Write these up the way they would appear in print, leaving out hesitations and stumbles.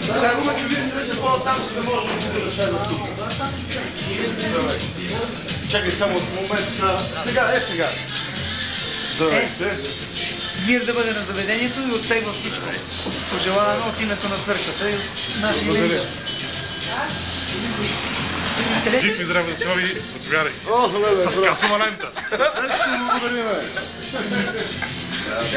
Сега има човек срещу по-там, за да може да решава тук. Чакай само от момента. Сега. Здравейте. Мир да бъде на заведението и успех във всичко. Пожелаваме от името на църквата и нашия имидж. Жив и здраво да се води, заповядай. С касова лента. Благодарим.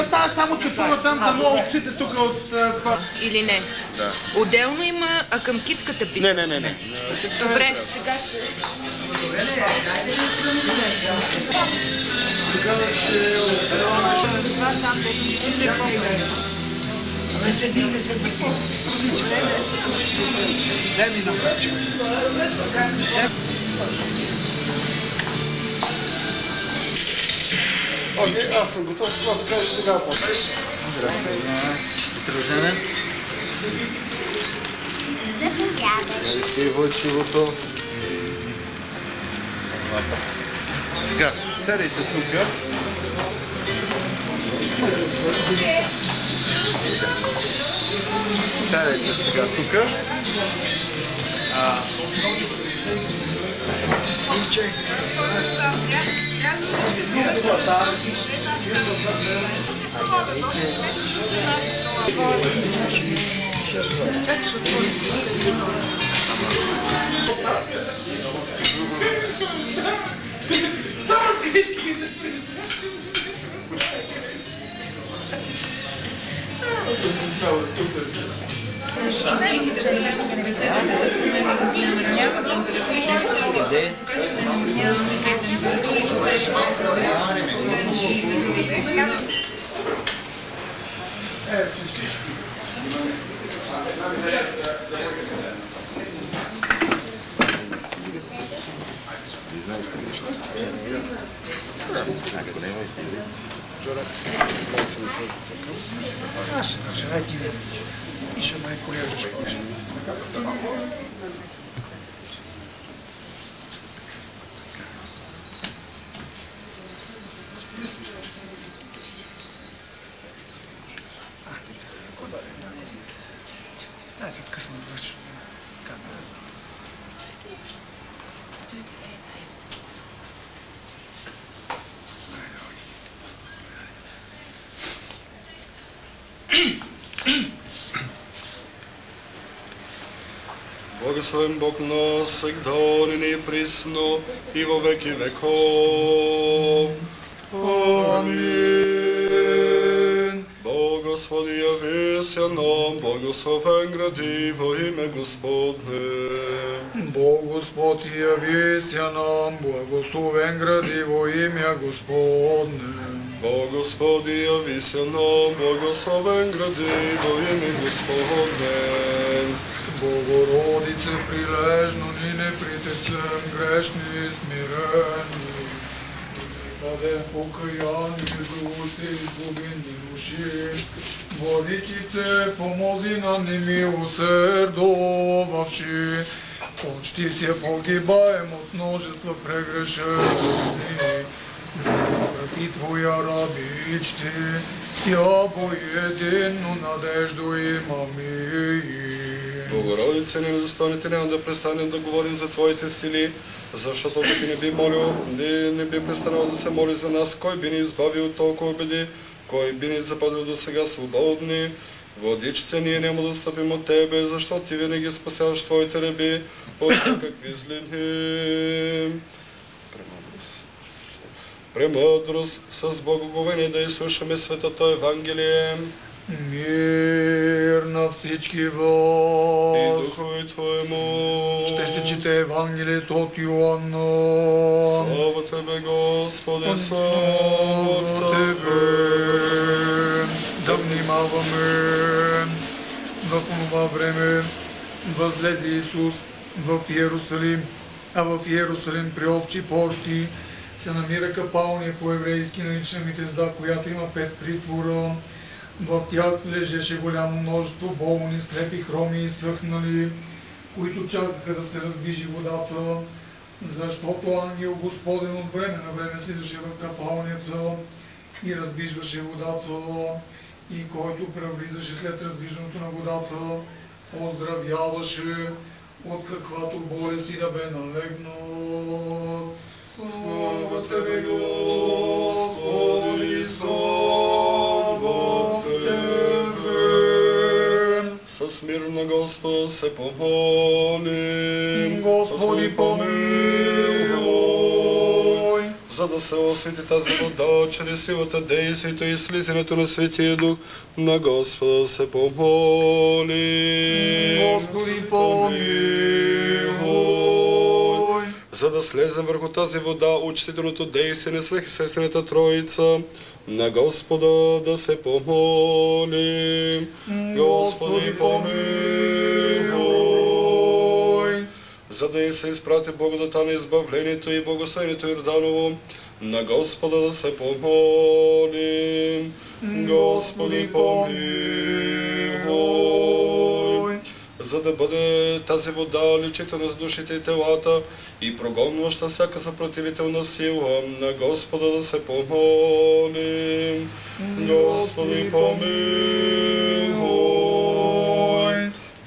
Става само, че първо там да мога опсите тук от това. Или не? Да. Отделно има, а към китката пита. Не. Добре, сега ще... Окей, аз съм готов. Това така ще тогава по-добре. Ще тръжнем. Си вълчивото. Сега, седайте тук. Седайте сега тук. Амбициите са лятото през седмицата променя до голяма разлика в температурите стойности, покачване на максималните температури до цели 20 градуса на студени и ветрови висина. Ще наживайте и ще манипулираш. Късно връща камера. Благословен Бог нас, всегда ныне и присно, и во веки веков. Амин. Бог Господи, явися нам, благословен гради во имя Господне. Бог Господ, явися нам, благословен гради во имя Господне. Бог Господи, явися нам, благословен гради во имя Господне. Богородице, прилежно ни не притечем, грешни и смирени. Дадем покаяние души, изгубени души. Владичице, помози нам немилосердовавши. Почти се погибаем от множество прегрешения. Прекрати Твоя рабичте, Тя поединну надежду имаме. Богородице, не недостоните няма да престанем да говорим за Твоите сили, защото ако Ти не би молил, не би престанал да се моли за нас, кой би ни избавил от толкова беди, кой би ни запазил до сега свободни. Владичице, ние няма да стъпим от Тебе, защото Ти винаги спасяваш Твоите раби от всякакви злини. Премъдрост, с благоговение да изслушаме Светото Евангелие. Мир на всички вас. И Духове Твоему. Ще се чете Евангелието от Йоанна. Слава Тебе, Господи, слава Тебе. Да внимаваме. В това време възлезе Исус в Иерусалим, а в Иерусалим при овчи порти се намира капалния по-еврейски наричана Митезда, която има 5 притвора. В тях лежеше голямо множество болни, слепи, хроми и съхнали, които чакаха да се раздвижи водата, защото ангел Господен от време на време слизаше в капалнята и раздвижваше водата. и който превлизаше след раздвижването на водата, оздравяваше от каквато болест и да бе налегнал. Слава Тебе, Господи, слава Тебе! С мир на Господа се помолим. Господи, помилуй! За да се освети тази вода, чрез силата, действието и слизането на Светия Дух, на Господа се помолим. Господи, помилуй! За да слезе върху тази вода учителното действие на свръхестествената Троица, на Господа да се помолим. Господи, помилуй! За да и се изпрати благодата на избавлението и благословението Йорданово, на Господа да се помолим. Господи, помилуй! За да бъде тази вода лечителна за душите и телата и прогонваща всяка съпротивителна сила, на Господа да се помолим. Господи, помилуй!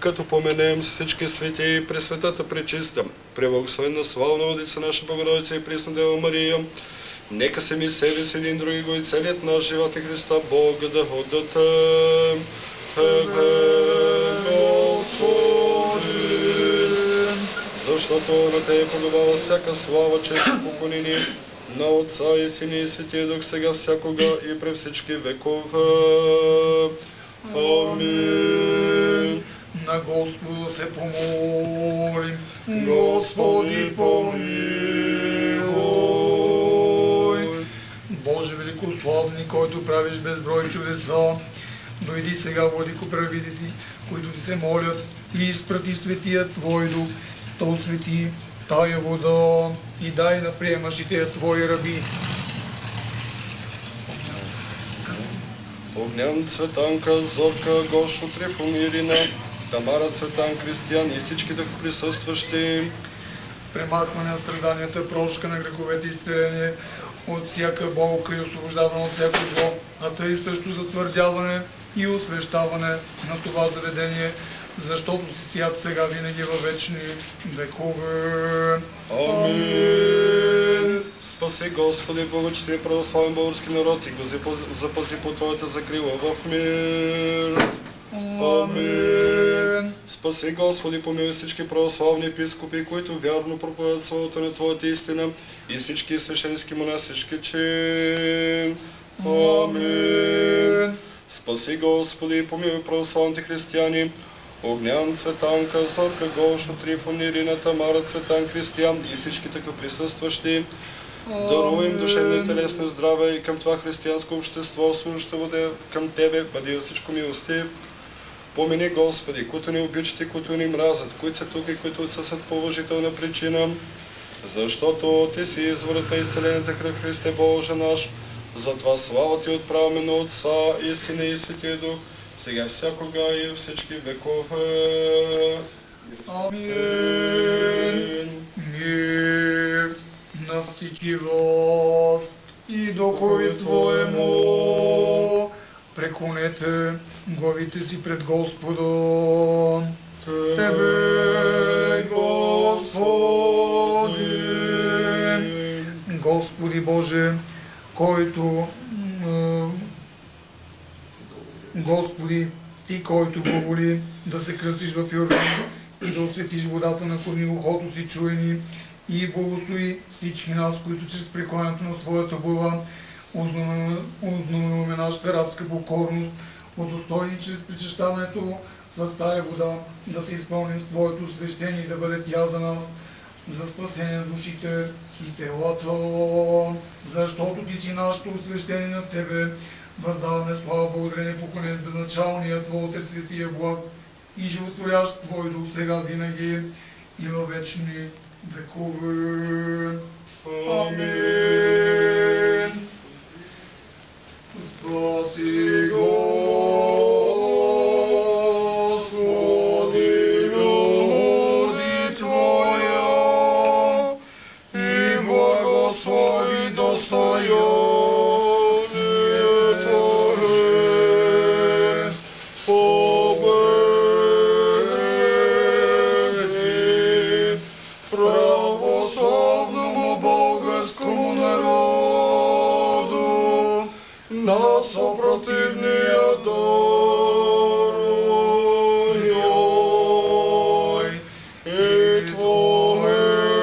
Като поменем с всички свети и пресветата пречиста, преблагословена славна Владица наша Богородица и пресна Дева Мария, нека се ми себе си един други го и целият наш живот и Христа Бога да отдадем. Тебе, Господи, защото на Тебе подобава всяка слава, чест и поклонение на Отца и Сина и Светия Дух, сега всякога и през всички векове. Амин. На Господа се помолим. Господи, помилуй! Боже великославни, който правиш безброй чудеса, дойди сега, владико правителите, които ти се молят, и изпрати светия Твой Дух, то свети тая вода и дай на приемащите Твои раби. Огнян, Цветанка, Зорка, Гошо, Трифон, Ирина, Тамара, Цветан, Кристиян и всички да присъстващи. Премахване на страданията, прошка на греховете и изцеление от всяка болка и освобождаване от всяко зло, а тъй също затвърдяване и освещаване на това заведение, защото си свят сега винаги във вечни векове. Амин. Спаси, Господи, благочестие православен български народ и го запази по Твоята закрила в мир. Амин. Спаси, Господи, помилуй всички православни епископи, които вярно проповядат словото на Твоята истина, и всички свещенски монасички чин. Амин. Спаси, Господи, помилуй православните християни, Огнян, Цветанка, Зорка, Гошо, Трифон, Ирина, Тамара, Цветан, Кристиян и всички така присъстващи. Дарувай им душевно и телесно здраве и към това християнско общество, служащо бъде към Тебе, бъди във всичко милостив. Помини, Господи, които ни обичат и които ни мразят, които са тук и които отсъстват по уважителна причина, защото Ти си изворът на изцелената кръв, Христе Боже наш. Затова слава Ти отправяме на Отца и Сина и Светия Дух, сега всякога и във всички векове. Амин. Мир на всички вас и духови Твоему. Преклонете главите си пред Господа. Тебе, Господи, Господи Боже, който Господи, Ти, който благоволи да се кръстиш в Йордан и да осветиш водата на корнилохото си чуени, и благослови всички нас, които чрез преклонянето на своята глава ознаменуваме нашата рабска покорност, удостойни чрез причащаването с тая вода да се изпълним с Твоето освещение и да бъде тя за нас, за спасение на душите и телата, защото Ти си нашето освещение на Тебе. Въздаваме слава, благодарение, поклонение с безначалния Твой Отец, светия благ и животворящ Твой Дух сега винаги и във вечни векове. Амин. Спаси, Господи, люди Твоя и благослови достоянието. българскому народу, на съпротивния даруй и Твоен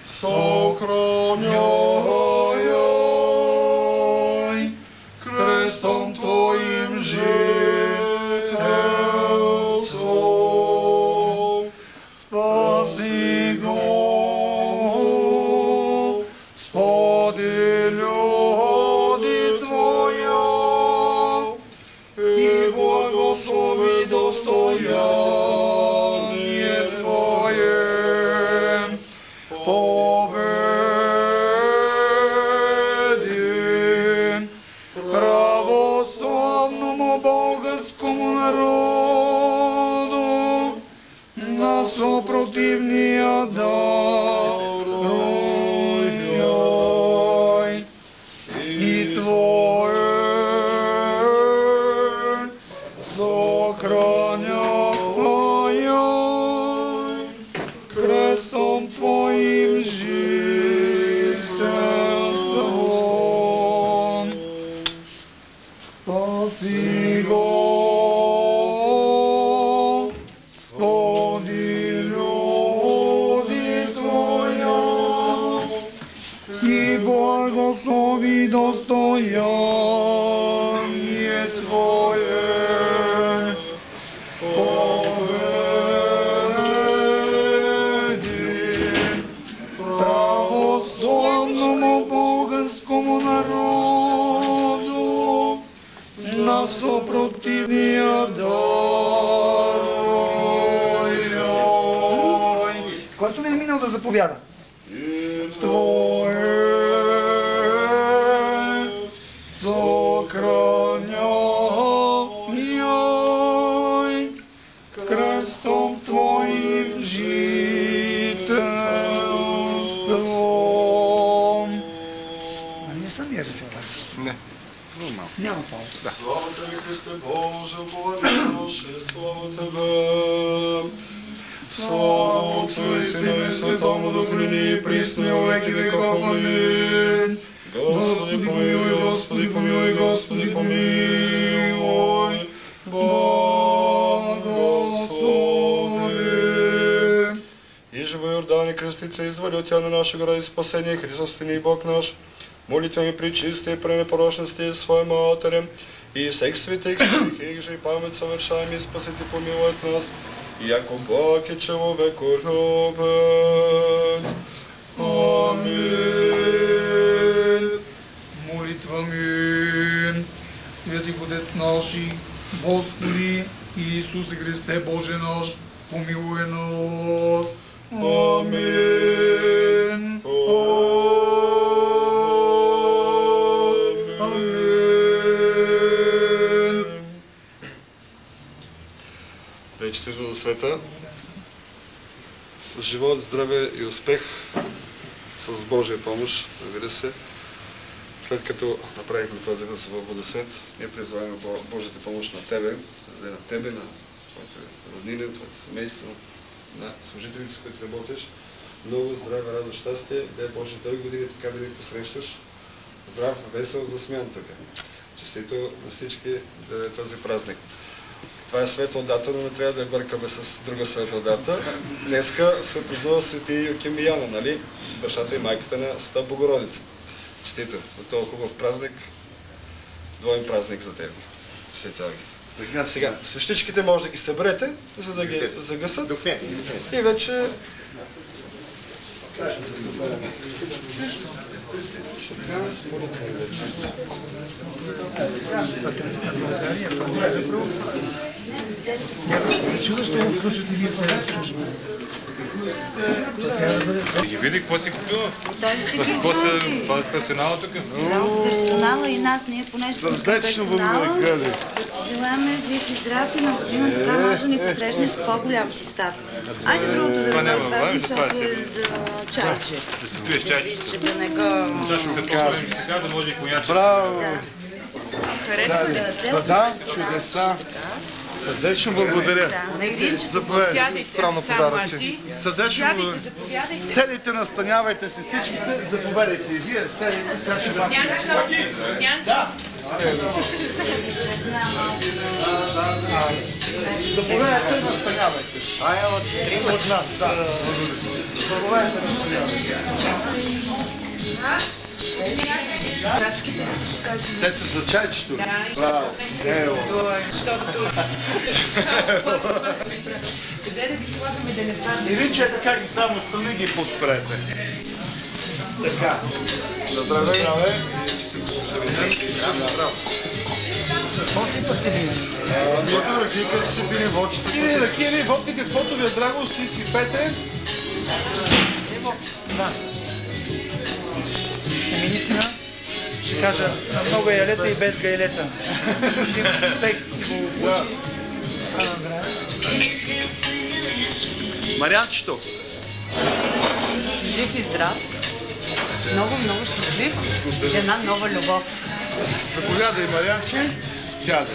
сохраняй, крестом Твоим жителством. Спаси го, Господи, люди Твоя, и благослови достояние Твое. Победи православному българскому народу, на съпротивния даруй и Твое сохраняй, крестом Твоим жителством. Спаси го, Господи, люди Твоя, и благослови достояние Твое. Победи православному българскому народу, на съпротивния даруй. Който не е минал да заповяда. Твое сохраняй, крестом Твоим жителством. А не самия да се вас. Не. Нормално. Няма право. Слава Тебе, Христе Боже, упование наше, слава Тебе. Слава Отцу и Сину и Святому Духу, ныне и присно и во веки веков. Амин. Господи помилуй, Господи помилуй, Господи помилуй, благослови. И живо Йордане крестица, изводи от Тя на нашего ради спасение, Христос Ты и Бог наш, молитвами пречистой и пренепорочности Своей Матери, и всех святых, их же и память совершаем, и спасите помилуй от нас, яко Бог и человеку любит. Амин. Молитвами, Святи Отец наши, Господи Иисусе Христе Боже наш, помилуй нас. Амин. Амин. Дай четирно за света. Живот, здраве и успех с Божия помощ, разбира се. След като направихме този свободен свет, ние призваваме Божията помощ на тебе, на тебе, на твоите роднини, на твоето семейство, на служителите, с които работиш. Много здраве, радост, щастие, дай Боже дълги години така да ни посрещаш. Здрав, весел, засмян тук. Честито на всички за този празник. Това е светла дата, но не трябва да я бъркаме с друга светла дата. Днеска се празнува свети Йоаким и Яна, нали? Бащата и майката на Света Богородица. Честито, за този хубав празник, двоен празник за теб. Сега, свещичките може да ги съберете, за да ги загъсат. И вече... Чудо ще го включат и вие след служба. И види какво си купила. Какво са персонала тук? Персонала и нас, ние понеже сме персонала, желаем жив и здрав и на година така може да ни посрещнеш с по-голям състав. Айде другото да не важно, защото е за чайче. Да си стоиш чайче. Да не го... Ще се поправим сега, да може и коняче. Браво! Харесва да Да, чудеса. Сърдечно благодаря. Заповядайте. Сядайте, Скромно само подаръче. ти. Сърдечно благодаря. Заповядайте. Седите, настанявайте се всичките, заповядайте и вие. Седите, сега ще дам. Нянчо. Заповядайте, настанявайте. От нас, да. Заповядайте, настанявайте. Те са за чайчето. Браво. Ево. Къде да ги слагаме да не падне? И ви че как ги там остани ги подпрете. Така. Здравей. Моето ръкика си били вочите. Или ръки, или водки, каквото ви е драго, си пете. Да. Еми наистина, ще кажа, много ялета и без гайлета. Имаш успех и го Марианчето. Жив и здрав. Много щастлив. Една нова любов. Заповядай, Марианче. Сядай.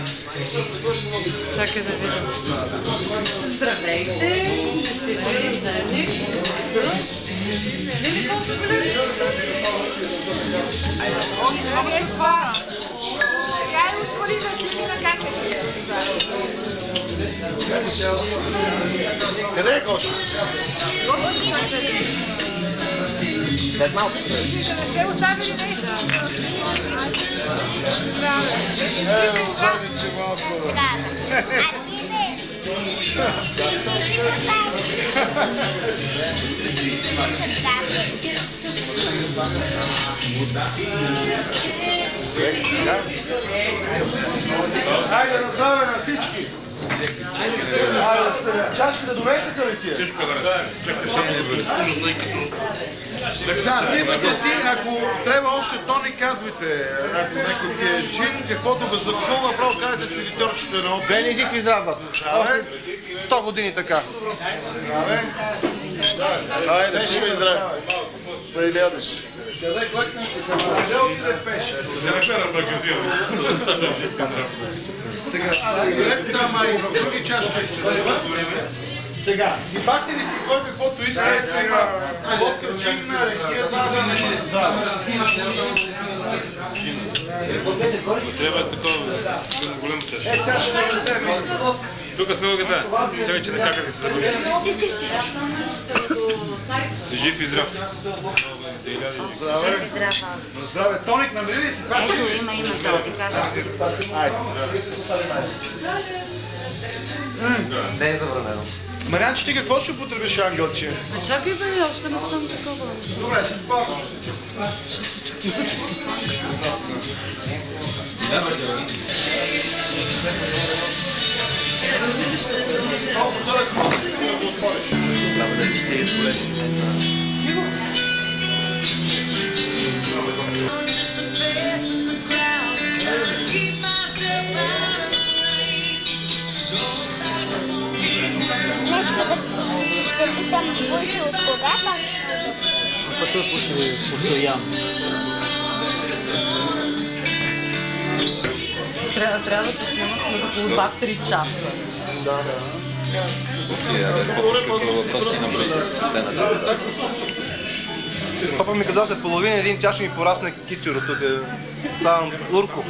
Чакай да видим. Здравейте! Къде е Гошо? След малко ще е. Не сте оставили нещо? Оставите малко. Хайде на здраве на всички! Чашка да донесете ли тия? Всичко да чакай само да бъде. Ужасно и като... Да, сипате си, ако трябва още тони, казвайте. Ако някой ти е чин, каквото беззаконно направо, кажете си литерчето едно. Бени жив и здрав, бат. 100 години така. Здраве. Хайде, ще ви здраве. Да и лядеш. Къде клъкнеш? Къде отиде пеше? Se ne spera magazino. Сега, директора май в други чашки ще дадем. Сега, сипахте ли си кой каквото иска? Сега, водка, чин, рекия, Трябва е такова, голяма чаша. Тук сме лъгата. Чакай, че не чакате се забави. Жив и здрав. Здраве. Здраве. Тоник, намери ли си това? Има тоник, Айде. Не е забранено. Марианче, ти какво ще употребиш, ангелче? Чакай бе, още не съм такова. Добре, си пако. Трябва да се изполети. Ще питам Бойче от кога там? Пътува постоянно. Трябва да се снимат около 2-3 часа. Папа ми каза, след половина един час ще ми порасне кичуро тук. Ставам лурко.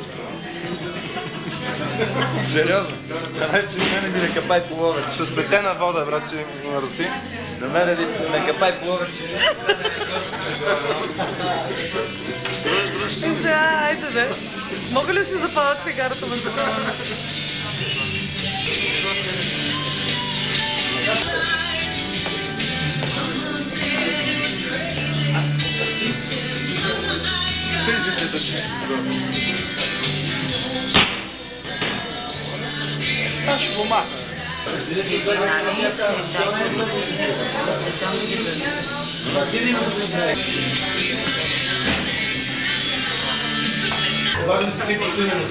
Сериозно? Знаеш, че мене ми не капай по ловеч. Със светена вода, братче, на руси. На мене не капай по ловеч. Айде да. Мога ли си запалят цигарата между време? Влизайте да ще. Аз ще го махна. Важно си ти постигнем.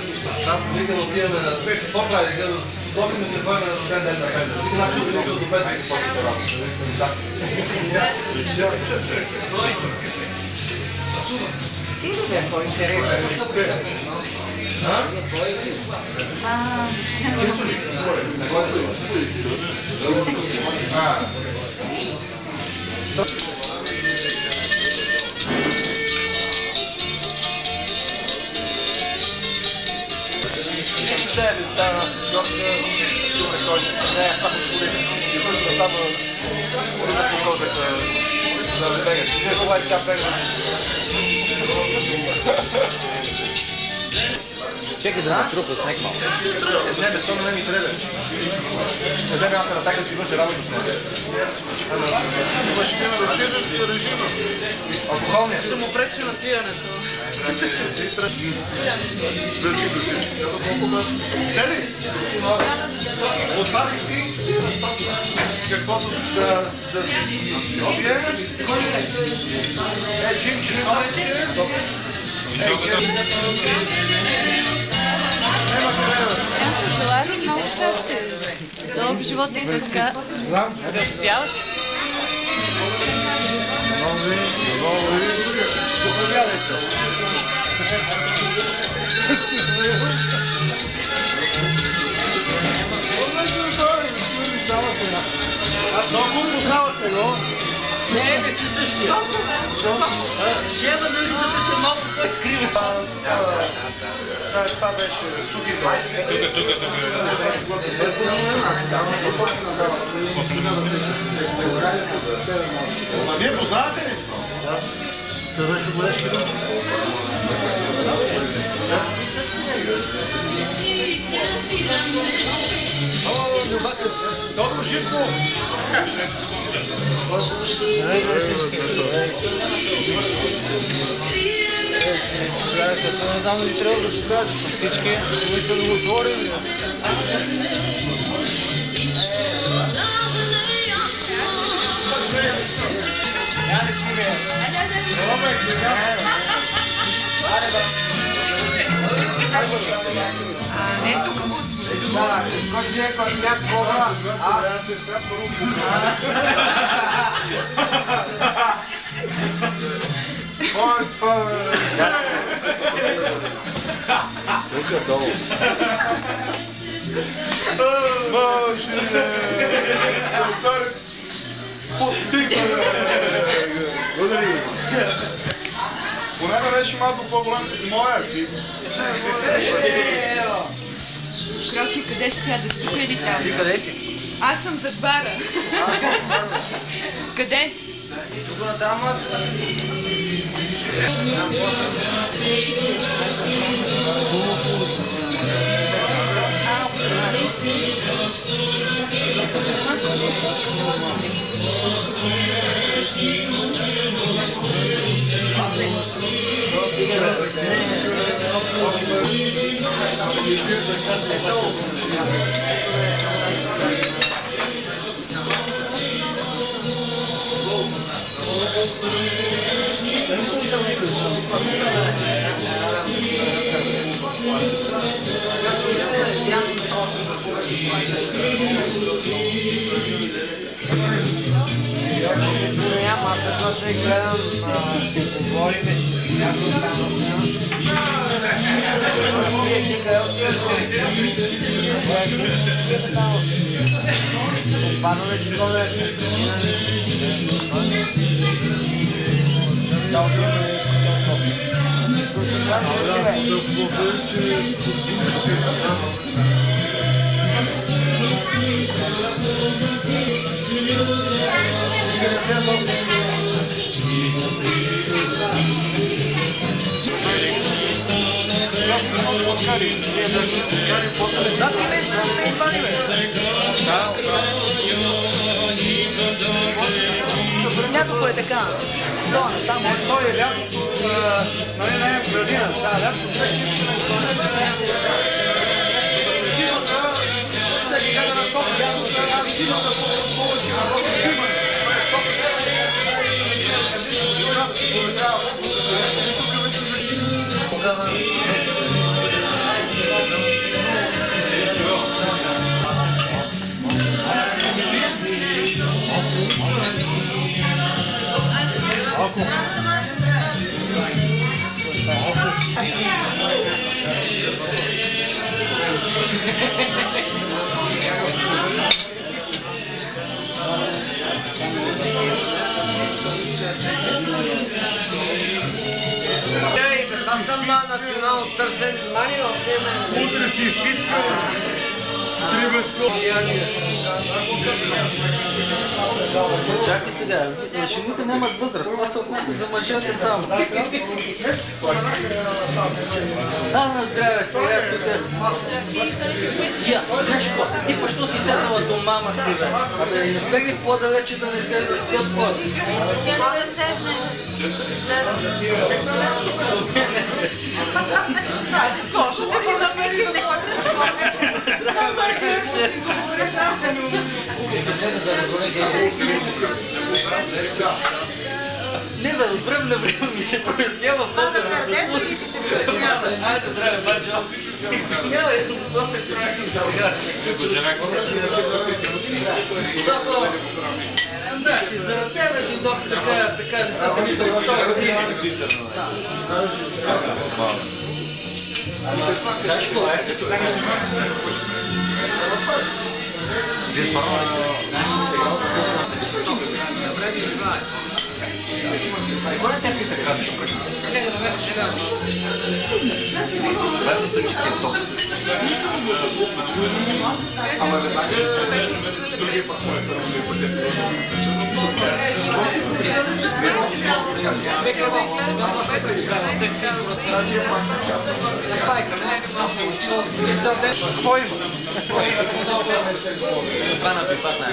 Нека да отиваме на по-прави, да сложим се върна на ден ден на пенда. Ти начин да не се отопете и почвате работа. Ти ли бе по-интересно? Tebi stava yok ne yapalım burada samo burada pokotek za vega. Ne ovaj kapel. Čekaj da natrupam sneg malo. Ne, to ne mi treba. Ne znam ako na tako si vrši работу с него. Имаш има режима. Алкохолния. Ще му пречи на пиенето. Седи! Отварих си каквото да опие. Джим, че не Янчо, желая ви много щастие. Дълъг живот и сърка. Да успяваш. Заповядайте. Аз много познавате го. Не, не си същия. Шева да ви запита малко, той скрива. Това беше Сугито. Вие познавате ли? Да. Това беше голешки думи. Тодор Живко! Не знам дали трябва да се кажа всички, които са го отворили. Не, тук му... Скочи някой сняг Бога. Ой, това Тук е долу. Боже, подтиква. Благодари. Поне да беше малко по-голям като моя. Кроки, къде ще сядаш? Тук или там? Ти къде си? Аз съм зад бара. Къде? Тук на тази маса. Някакво е така. Там той е лято, нали не е градина, да, лято, всеки всеки гледа на топ, лято, зимата повече работа, зима, Аз съм национално търсен внимание в време. Утре си фитка. Три безкоп. Чакай сега, машините нямат възраст, това се отнася за мъжете само. Да, на здраве сега тук. Я, знаеш какво, ти пощо си седнала до мама си, бе. Абе, избегни по-далече да не те застъп после. Тя не да седне. Коша да ви замери от Не бе, от време на време ми се прояснява много. Айде, здраве, бачо. Извинявай, после проекти сега. Защото, знаеш, заради тебе дойдох така нещата мисля от 100 години. Знаеш какво? Какво има? Това на пипатна е.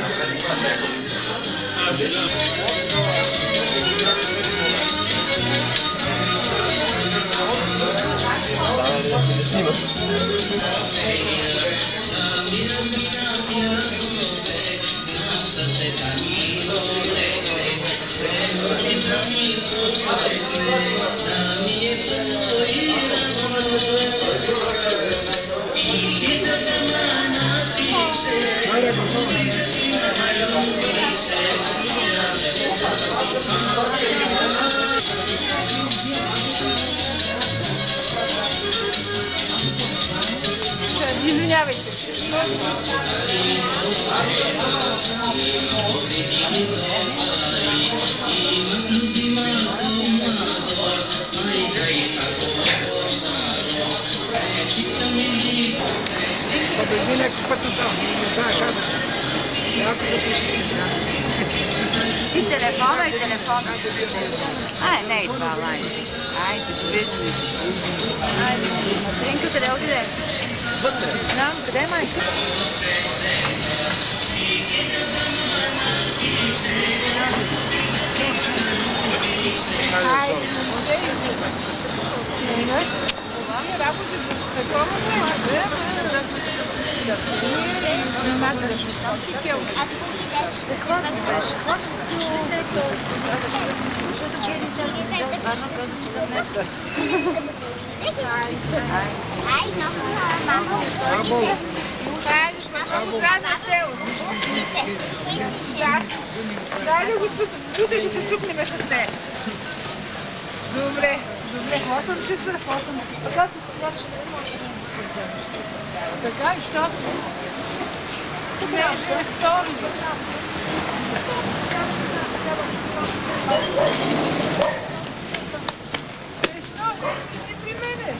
Не снимам. Извинявайте. Подойди някакъв път там, не знаеш адрес. Ако запиши си. И телефона, и телефона. Ай, не и това, лай. Айде, довиждаме. Айде, Матринка, къде отидеш? Вътре. Не знам, къде е майка? Айде, момче. Това ми работа с такова време. Какво ти беше? Защото че не варно каза, че да не. Ай, много мамо. Хайде, ще трябва да село. Дай да го утре ще се стукнем с нея. Добре, добре. 8 часа, 8. Така се така и що? Не, ще втори. Не при мене.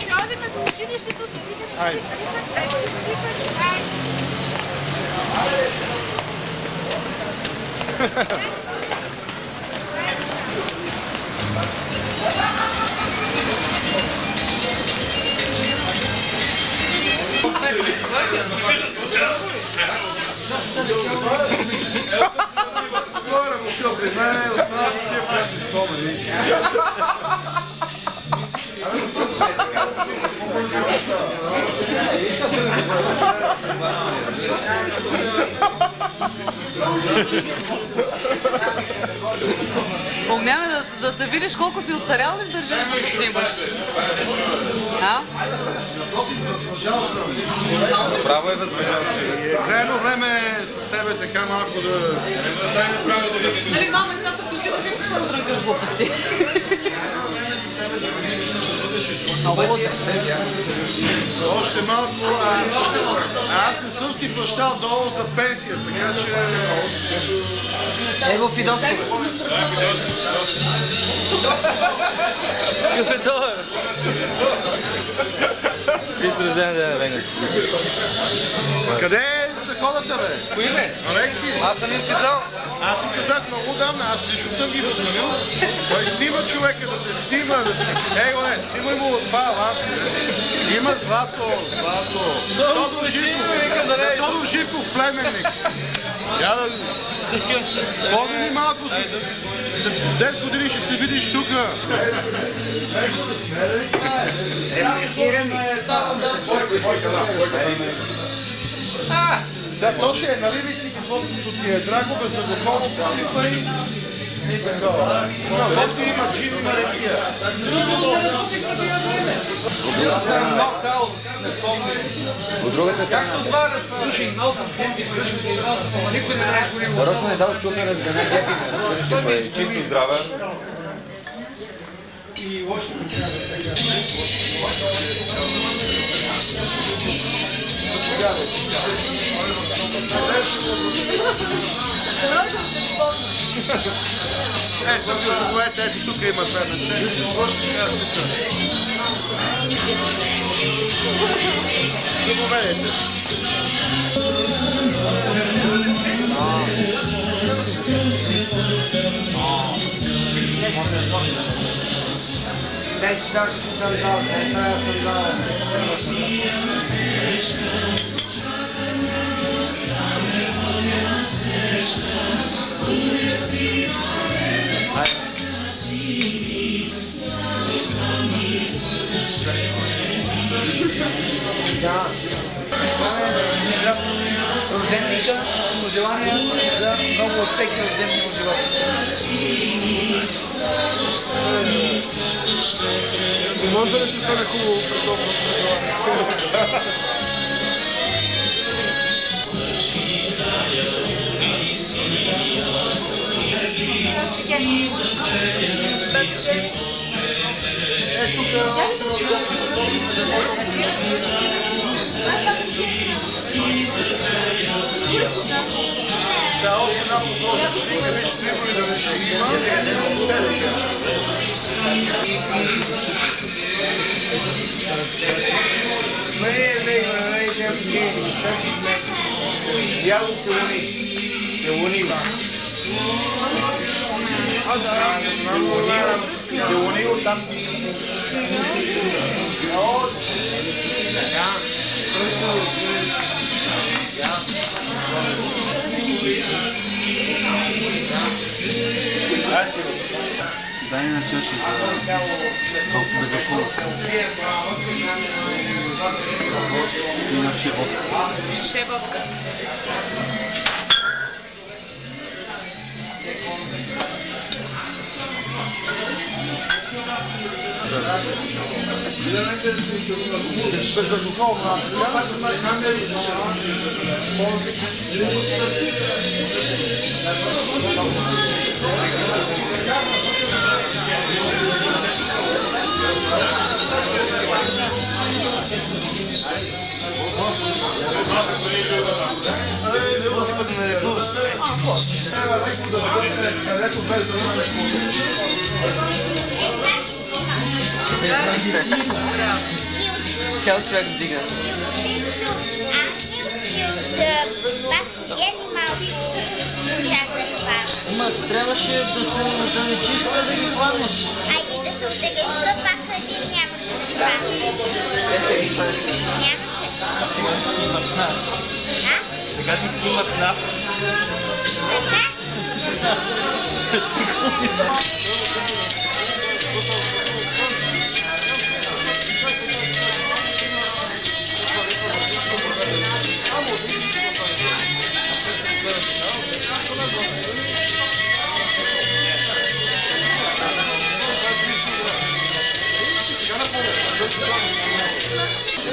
Ще одим до училището да видим какви Горе му скъл при мен, от нас тия пречи спомени. Огняне, да се видиш колко си остарял ли държиш да се снимаш? А? Право е възбежал си. Крайно време е с тебе така малко да... Нали, мама, едната си отида, как пошла да тръгаш глупости? Още малко, аз не съм си плащал долу за пенсия, така че... Ево Фидоско. Честит рожден ден, Веня. Къде са ходата, бе? Кои бе? Алекси? Аз съм им казал. Аз им казах много давна, аз лично съм ги позвонил. Той снима човека, да те снима. Ей, не, снимай му това аванси. Има Злато. Тодор Живков, племенник. Я да... Помни ми малко си. За 10 години ще се видиш тука. Сега то ще е, нали ли си каквото ти е драго, беззаконно сипа и... После има джин и рекия. От другата страна. Нарочно не дал щука разгана гепи. Чисто здраве. Ето, заповедайте, ето тук има две места. Не си сложиш сега слика. Заповедайте. Дай, че сега ще съм дал, трябва съм дал. Да. Рожденника, пожелания за много успехи в земния живот. Може да ти стане хубаво предобно пожелание? Сега още една подложа, че не виж него и да не ще има. Я го целуни. Целуни оттам. Дай на чаша за колко беззаконно. Има шебовка. Шебовка. Безалкохолна. Цял човек вдига. Ма трябваше да се отдалечиш, да ги хванеш. Айде да се отдалечи, пак един нямаше да хванеш. Нямаше. Сега ти снимат нас.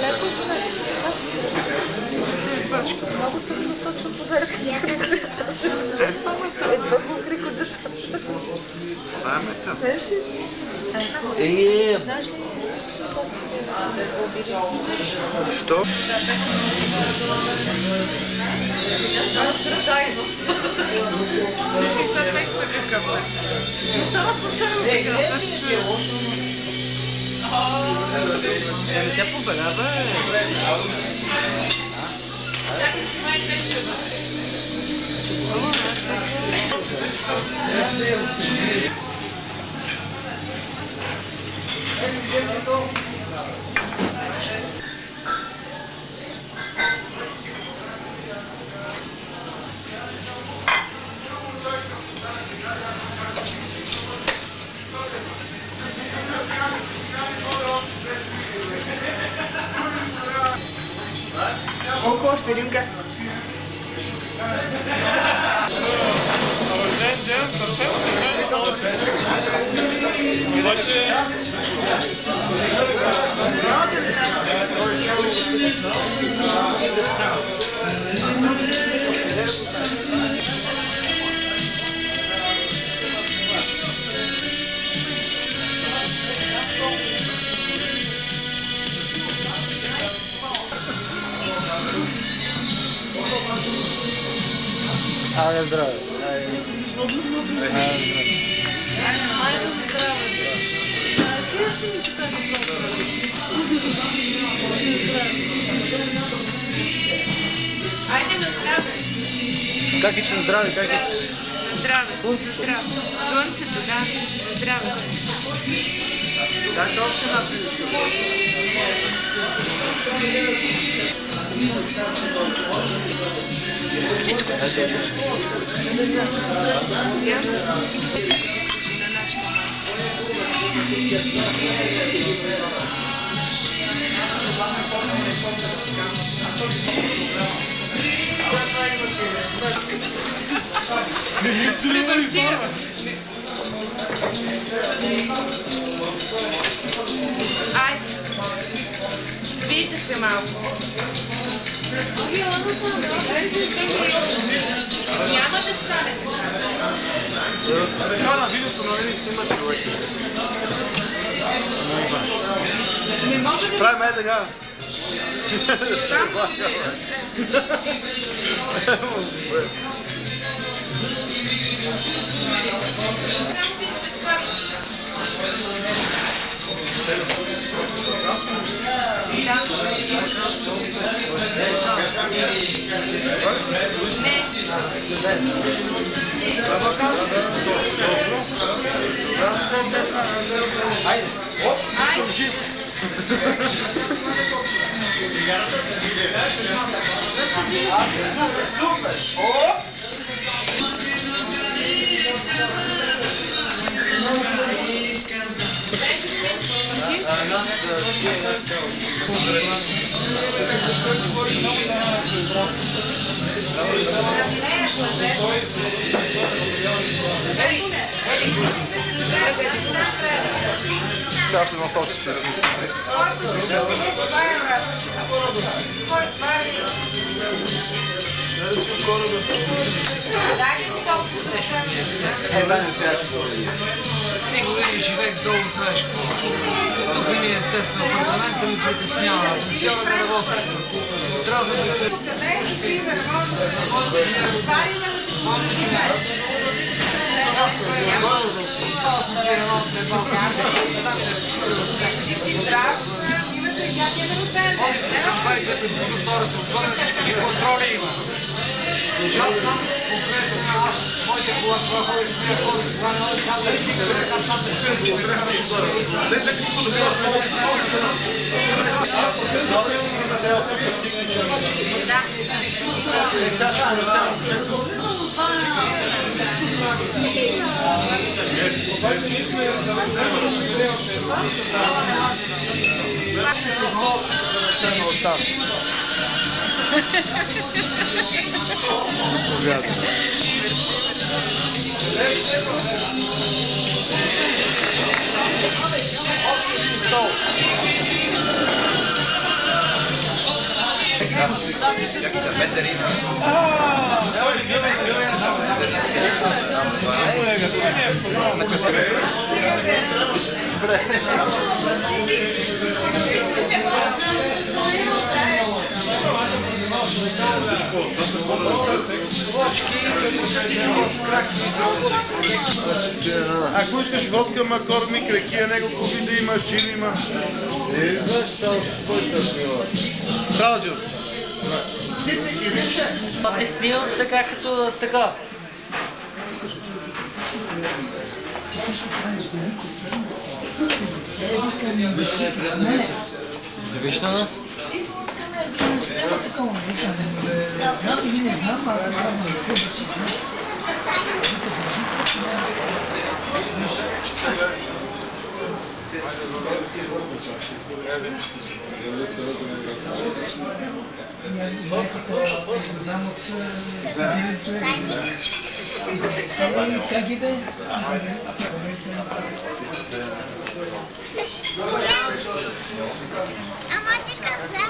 Леко сме. Много съм насочна подарък. Едва покрих от децата. Знаеш ли? Знаеш ли? Що? Това случайно. Слушай, са текста какъв е. Това случайно се игра, да се чуеш. Тя побелява Чакай, че май беше. Колко още, Римка? Ден, съвсем обаче... Айде, здраве. Айде на здраве. Как е, че на здраве? Как е? Здраве, здраве. Слънцето, да. Здраве. Дайте още една пиличка. Всичко. Айде, свийте се малко. Няма да стане. Така на видеото на един снима човек. Не мога да... Правим е така. Айде. Сега ще наточи ще размисля. Дай ми сега ще говори. 3 години живеех долу, знаеш какво. Тук ми е тесно апартамента, ми притеснява. Аз не сяда да работя. Трябва да бъде... контроли има. Участвам конкретно моите кола, ходиш с тия хора, с това не може да се издига, да Ако искаш водка, макормик, ракия, него купи да има, чин има. Салджо. Ти снимам така като така. Виж на? Ама ти каза,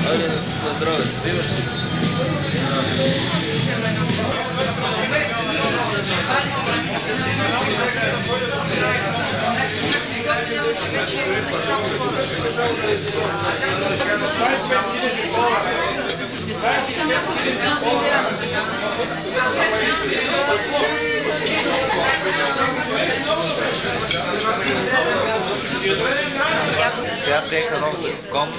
Айде, на здраве. Сега приеха нов закон,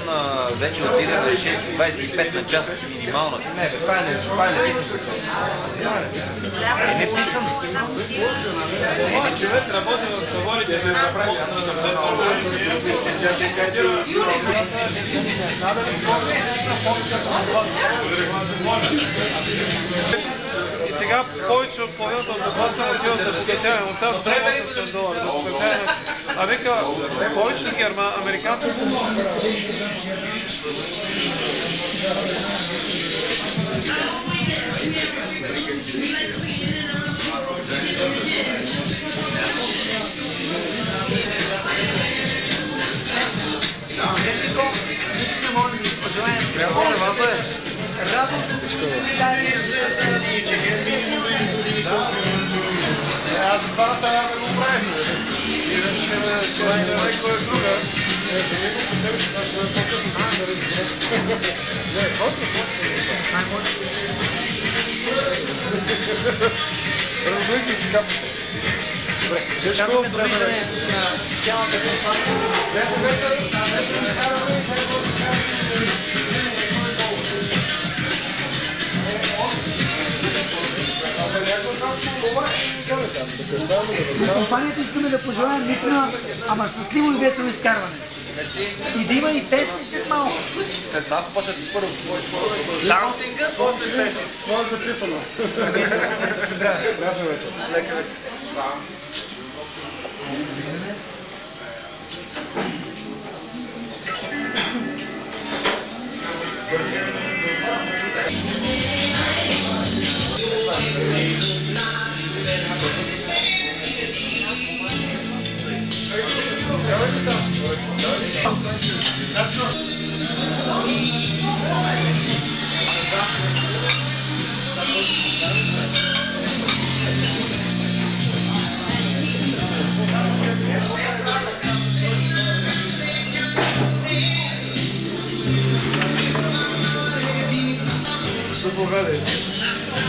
вече отиде на 6,25 на час минимално. Не, това е неписано. Е неписано. Един човек работи в заводите, се направи. И сега повече от половината от заплатата отива за специален. Остават само $800. А вика, повече американци. Аз двата не го правим. Иначе това е някоя друга. Развойте си капата. Добре, всичко довиждане на цялата Компанията искаме да пожелаем наистина, ама щастливо и весело изкарване. И да има и песни след малко. След малко почват първо. Даунсинга, после песни. Това е записано. Здраве. Здраве вечер. Лека вечер.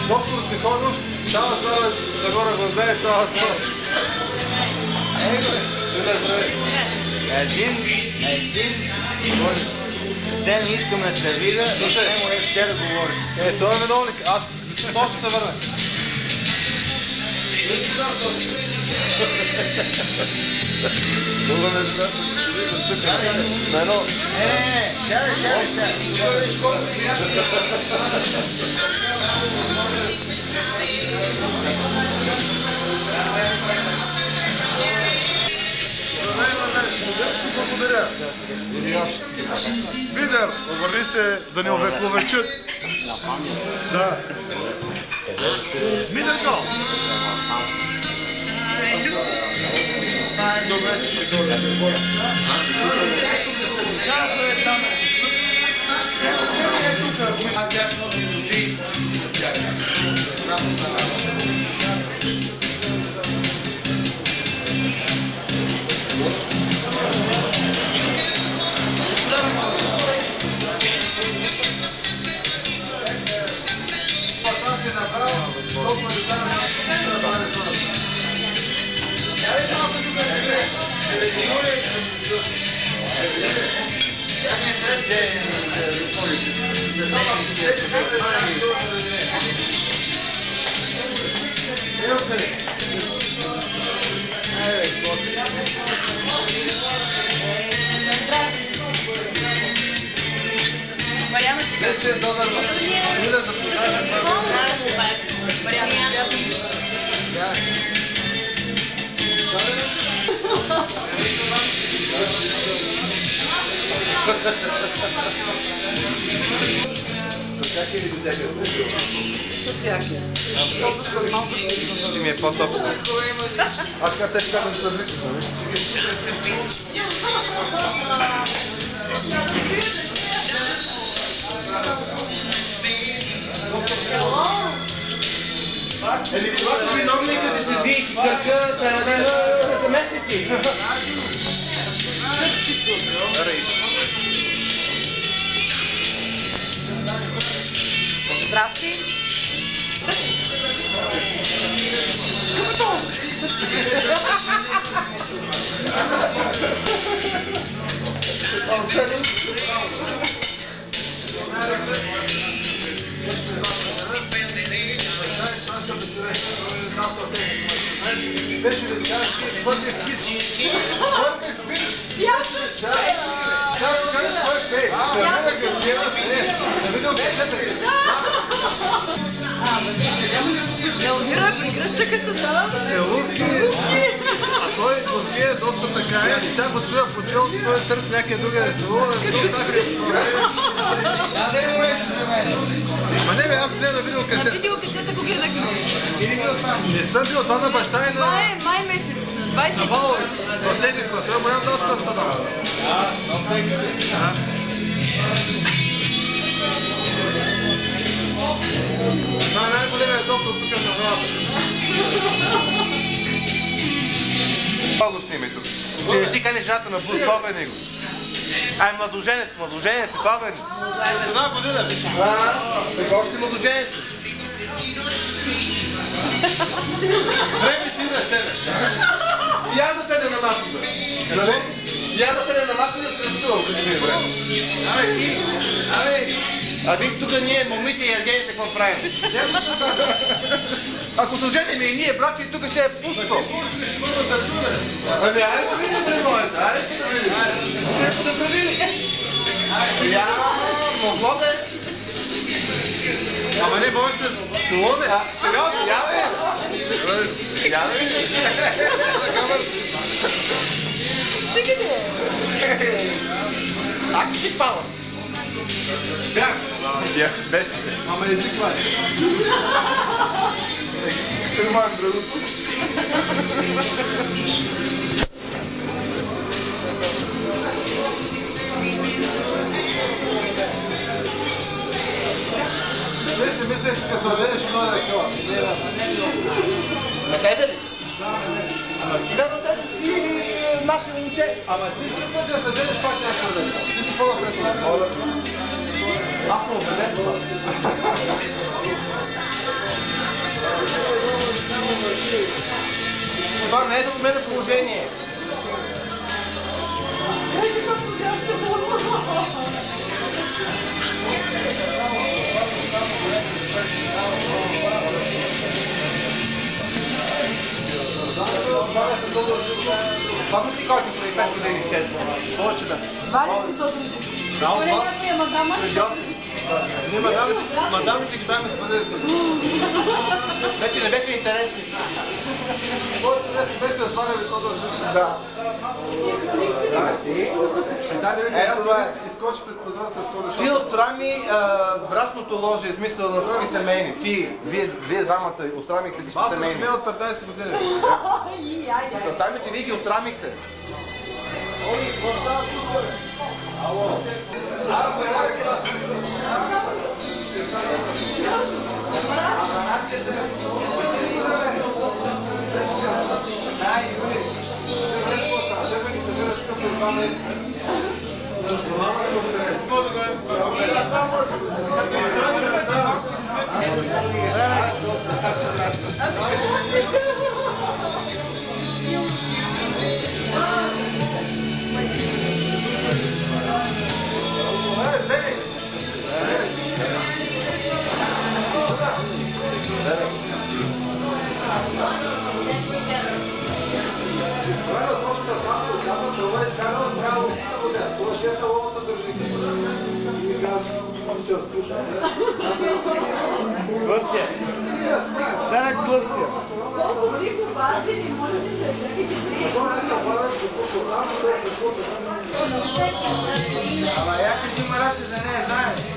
Доктор Тихонов, цяла здраве, загоре въздай, цяла здраве. Един ден искаме да видя, слушай, му е вчера говори. Той е виновник, аз точно се върна. Друга ме брат, на едно... благодаря. Видер, обърни се да ни увековечат. Да. Мидърко! Мариана сега. Вече е добър. Миля, запознаем. Мариана. Ще ми е по-топло. Аз като те ще да се развикаш, Еми, когато виновника се седи и търка, трябва да има заместници. Здрасти. Беше да ти кажеш, че е твърде хит. Елвира, прегръщаха се да. Целувки. А той Гордия е доста така. И тя го чуя по челото, той търси някъде друга да целува. Ма не бе, аз гледам видеокасета. Видеокасета го гледах. Не съм бил това на баща и на... Май месец. 20. На Валови. В Тедиква. Той му ям доста стана. Това е най-големият доктор тук на главата. Това го сниме тук. Ще не си кане жената на Бус, това бе него. Ай, младоженец, това бе. Една година. Така още младоженец. Време си да тебе. И аз да седя на масата. Нали? И аз да седя на масата и да пресувам, като ми е време. Абе, ти. Абе. А виж тук ние, момите и ергените, какво правим? Ако се женим и ние, брат, и тук ще е пусто. Ами, айде да видим предвоята, айде да видим. Айде да видим. Я, могло бе. Ама не, може се целуваме. Сериозно, я бе. Я бе. Стига де. Ако си пала. Бях. Бях, без. Ама език това е. Търман, другото. Ти си мислиш, като вземеш много да кила. На тебе ли? Верно се си наше момче. Ама ти си път да се жениш пак някакво да. Ти си по-напред. Аз съм убеден това. Това не е за мен положение. Това си който преди 5 години, 6. Повече да. Свали си този език. Това не е някоя мадама. Ние мадамите ги бяхме свалили. Вече не бяха интересни. Който не се беше сваляли, то дължи. Да. Ето това е. Изкочи през прозореца с колешо. Ти отстрами брачното ложе, смисъл на всички семейни. Вие двамата отстрамихте всички семейни. Аз съм смея от 15 години. Затами, че вие ги отстрамихте. Ало. Глъстия. Старак глъстия. Колко ви го базили, може да се чаките Ама я кажи марате да не знаеш.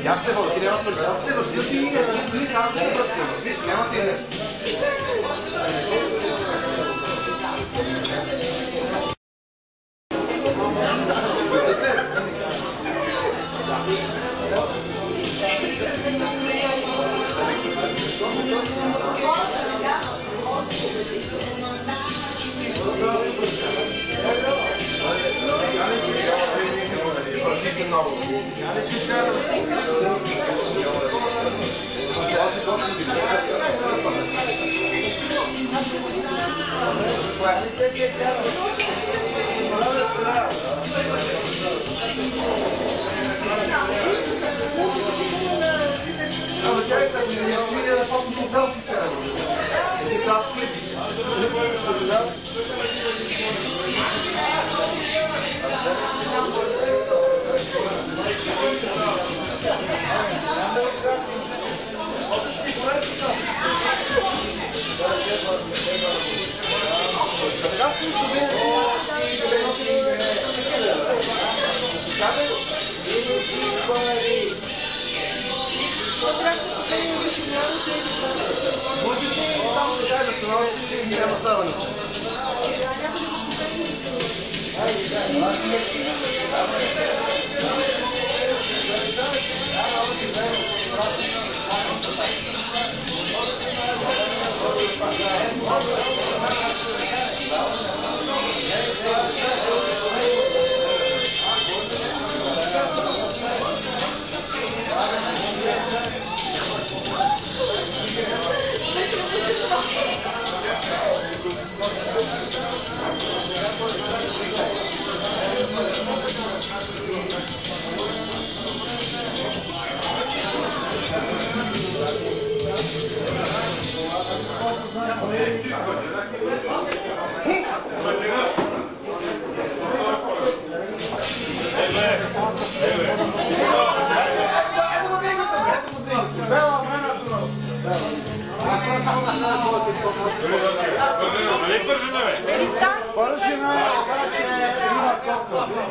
Я ще го, ти няма да аз се растил ти и само да пръстил. Няма ти е.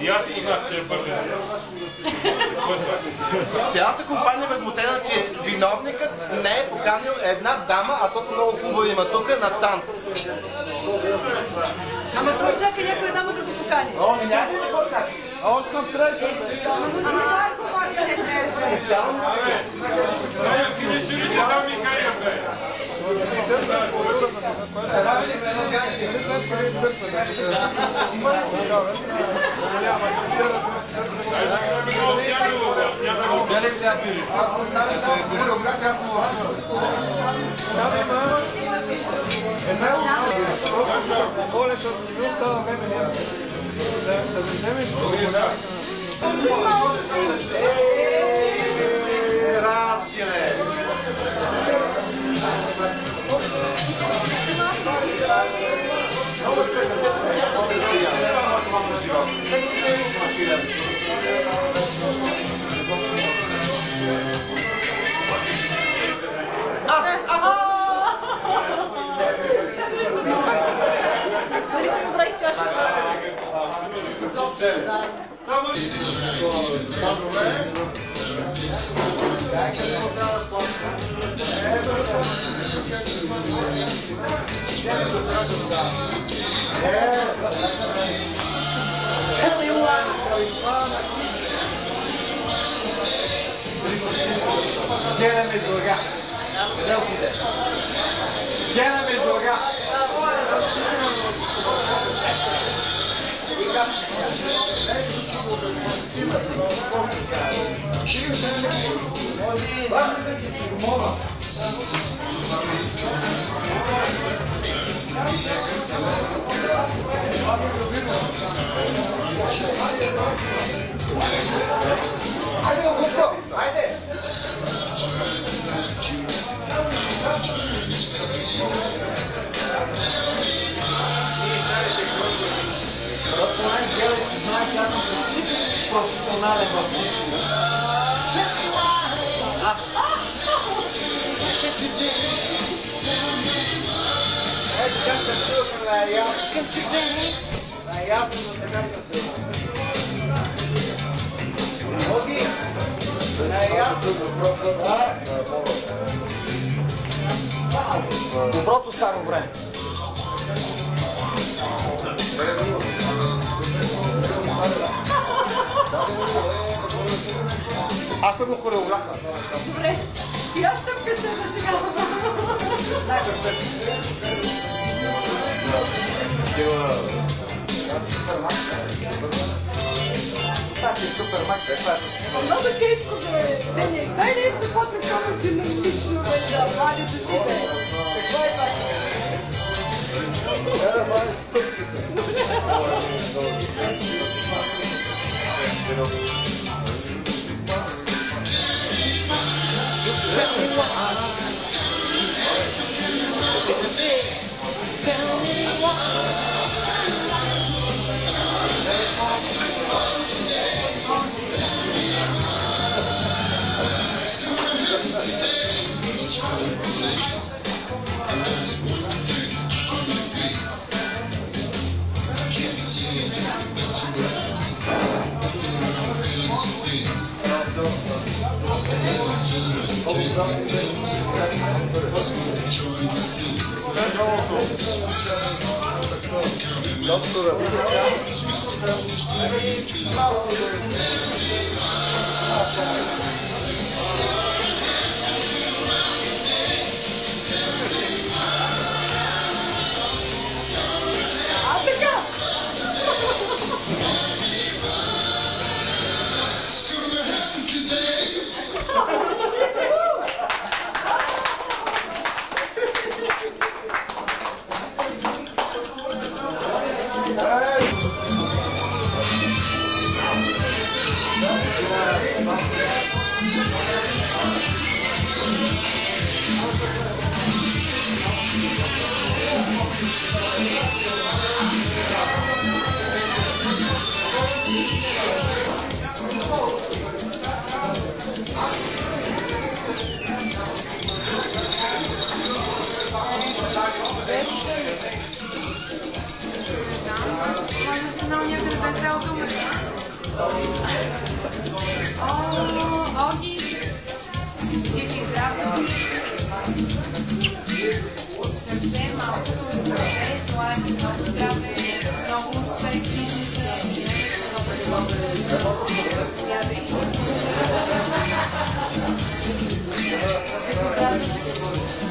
Я имах те пържена. Цялата компания е възмутена, че виновникът не е поканил една дама, а толкова много хубаво има тук на танц. Ама се очака някоя дама да го покани. О, няма да го чака. Още на треса. Специална музика. Дали се събрах чаша? Гледаме друга. Гледаме друга. Айде, Огурко! Айде! Професионален въпрос. Ето как се чуваме най-ясно. Най-ясно за така се чуваме. Оги! Доброто старо време. Аз съм хореографа. Добре. И аз стъпка се на сега. Много тежко бе. Дай нещо по-такова динамично бе, да млади души бе. Какво е това? Това е стъпките.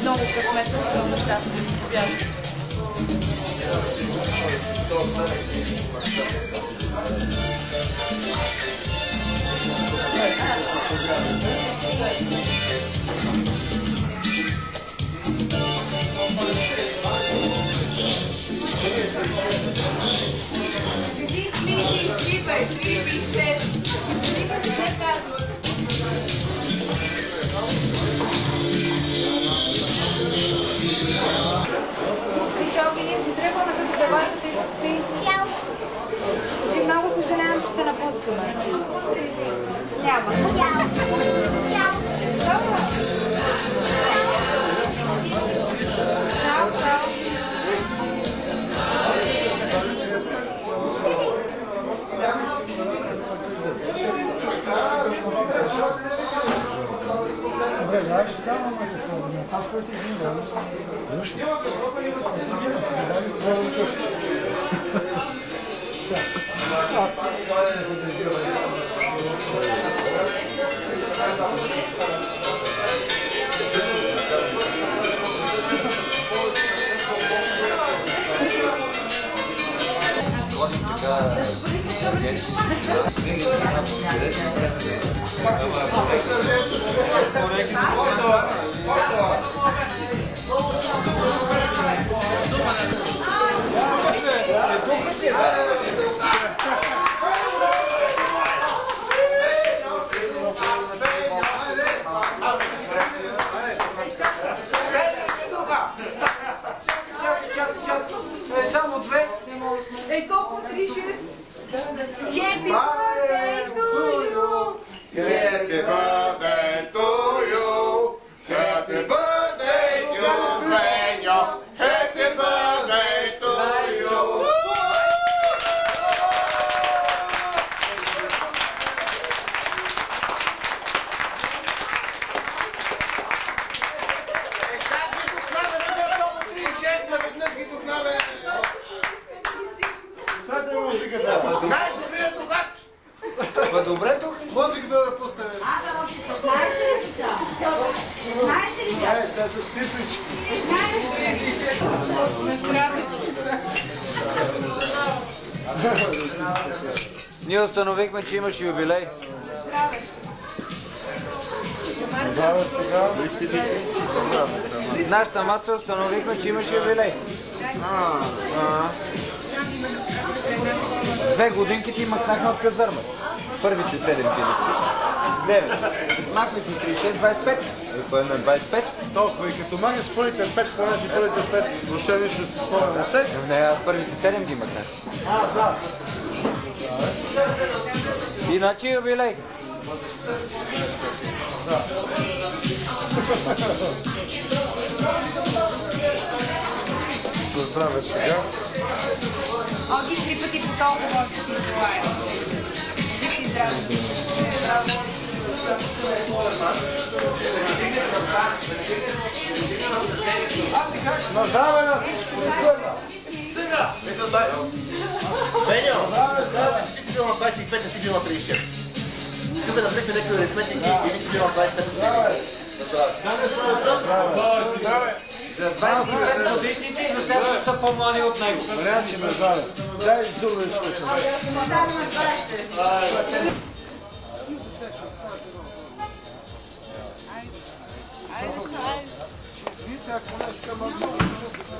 Много късметно, много щастие. Чичоки, ние си тръгваме с девойката и с ти. Кажи, много съжалявам, че те напускаме. Няма. Добре, да, ще дам, ама не са. Аз пъти ги дам. Нужно. Аз ще го държа. Само две. Ей, толкова си лишиш. Happy birthday to you. Happy birthday to you. Happy birthday to Benjo. Happy birthday to you. Най-добрият дугач! Ма добре тук? Музиката да пусне. Те са цифрички. Ние установихме, че имаш юбилей. Нашата маса установихме, че имаш юбилей. 2 годинки ти махнахме от казарма. Първите 7 килици. 9. Махме си 36, 25. Кой е на 25? Толкова и като махнеш първите 5, хванеш и първите 5, въобще нищо се спомня не сте? Не, аз първите 7 ги махнах. Да. Иначе юбилей. Здраве сега. Оги 3 пъти по толкова може да ти желая. Жив и здраве. Но здраве на всички изгърна. Беньо, ти си бил на 25, а ти бил на 36. Тук да влезе някакви аритметики и ти си бил на 25. За 25 годишните и за теб са по-млади от него. Вариант, че ме здраве. Дай дурвичко се. Видите, ако нещо ма много ще се